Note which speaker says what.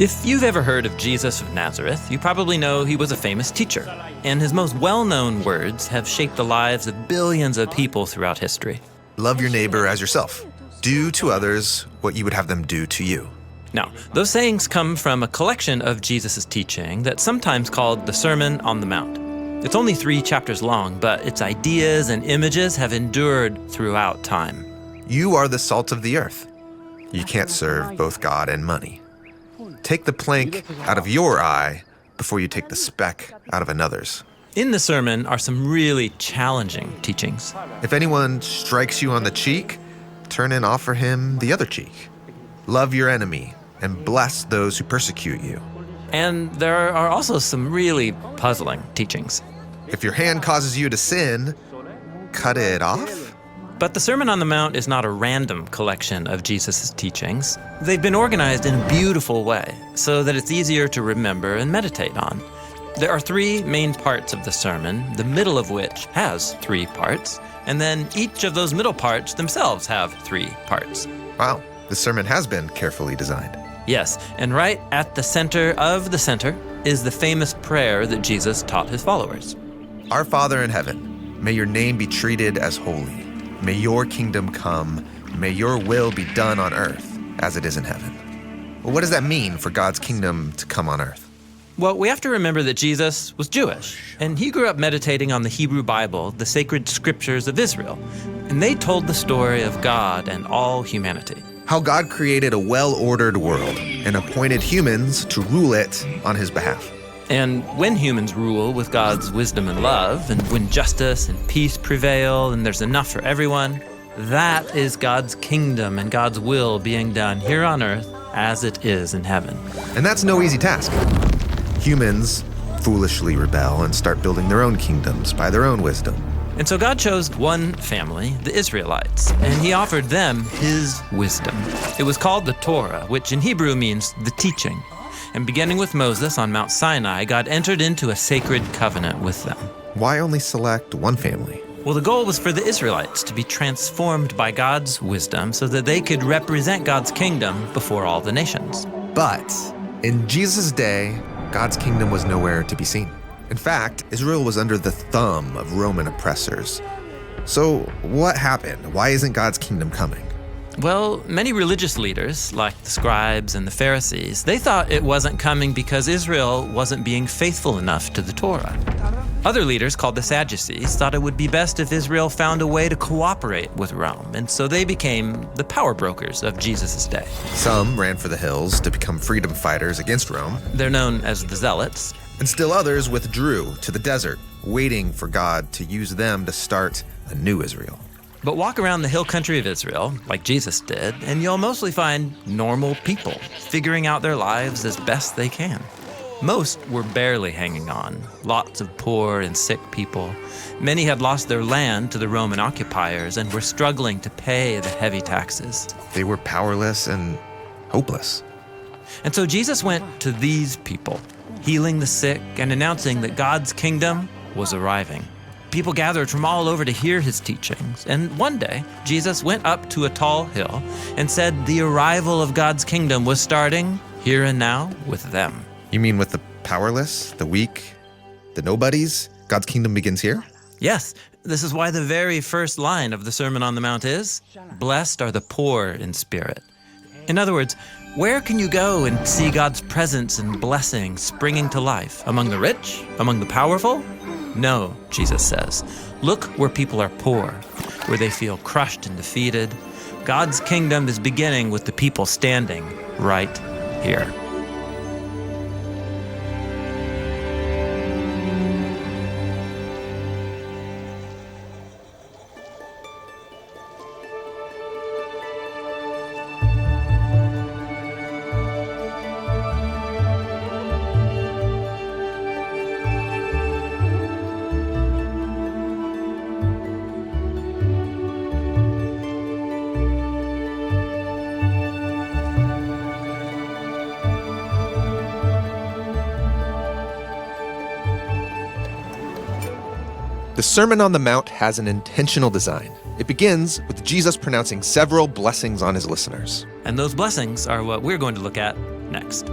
Speaker 1: If you've ever heard of Jesus of Nazareth, you probably know he was a famous teacher, and his most well-known words have shaped the lives of billions of people throughout history.
Speaker 2: Love your neighbor as yourself. Do to others what you would have them do to you.
Speaker 1: Now, those sayings come from a collection of Jesus' teaching that's sometimes called the Sermon on the Mount. It's only 3 chapters long, but its ideas and images have endured throughout time.
Speaker 2: You are the salt of the earth. You can't serve both God and money. Take the plank out of your eye before you take the speck out of another's.
Speaker 1: In the sermon are some really challenging teachings.
Speaker 2: If anyone strikes you on the cheek, turn and offer him the other cheek. Love your enemy and bless those who persecute you.
Speaker 1: And there are also some really puzzling teachings.
Speaker 2: If your hand causes you to sin, cut it off?
Speaker 1: But the Sermon on the Mount is not a random collection of Jesus' teachings. They've been organized in a beautiful way so that it's easier to remember and meditate on. There are 3 main parts of the sermon, the middle of which has 3 parts, and then each of those middle parts themselves have 3 parts.
Speaker 2: Wow, the sermon has been carefully designed.
Speaker 1: Yes, and right at the center of the center is the famous prayer that Jesus taught his followers.
Speaker 2: Our Father in heaven, may your name be treated as holy. May your kingdom come. May your will be done on earth as it is in heaven. Well, what does that mean for God's kingdom to come on earth?
Speaker 1: Well, we have to remember that Jesus was Jewish, and he grew up meditating on the Hebrew Bible, the sacred scriptures of Israel, and they told the story of God and all humanity.
Speaker 2: How God created a well-ordered world and appointed humans to rule it on his behalf.
Speaker 1: And when humans rule with God's wisdom and love, and when justice and peace prevail, and there's enough for everyone, that is God's kingdom and God's will being done here on earth as it is in heaven.
Speaker 2: And that's no easy task. Humans foolishly rebel and start building their own kingdoms by their own wisdom.
Speaker 1: And so God chose one family, the Israelites, and he offered them his wisdom. It was called the Torah, which in Hebrew means the teaching. And beginning with Moses on Mount Sinai, God entered into a sacred covenant with them.
Speaker 2: Why only select one family?
Speaker 1: Well, the goal was for the Israelites to be transformed by God's wisdom so that they could represent God's kingdom before all the nations.
Speaker 2: But in Jesus' day, God's kingdom was nowhere to be seen. In fact, Israel was under the thumb of Roman oppressors. So what happened? Why isn't God's kingdom coming?
Speaker 1: Well, many religious leaders, like the scribes and the Pharisees, they thought it wasn't coming because Israel wasn't being faithful enough to the Torah. Other leaders, called the Sadducees, thought it would be best if Israel found a way to cooperate with Rome, and so they became the power brokers of Jesus' day.
Speaker 2: Some ran for the hills to become freedom fighters against Rome.
Speaker 1: They're known as the Zealots.
Speaker 2: And still others withdrew to the desert, waiting for God to use them to start a new Israel.
Speaker 1: But walk around the hill country of Israel, like Jesus did, and you'll mostly find normal people figuring out their lives as best they can. Most were barely hanging on, lots of poor and sick people. Many had lost their land to the Roman occupiers and were struggling to pay the heavy taxes.
Speaker 2: They were powerless and hopeless.
Speaker 1: And so Jesus went to these people, healing the sick and announcing that God's kingdom was arriving. People gathered from all over to hear his teachings, and one day, Jesus went up to a tall hill and said the arrival of God's kingdom was starting here and now with them.
Speaker 2: You mean with the powerless, the weak, the nobodies? God's kingdom begins here?
Speaker 1: Yes, this is why the very first line of the Sermon on the Mount is, "Blessed are the poor in spirit." In other words, where can you go and see God's presence and blessing springing to life? Among the rich? Among the powerful? No, Jesus says. Look where people are poor, where they feel crushed and defeated. God's kingdom is beginning with the people standing right here.
Speaker 2: The Sermon on the Mount has an intentional design. It begins with Jesus pronouncing several blessings on his listeners.
Speaker 1: And those blessings are what we're going to look at next.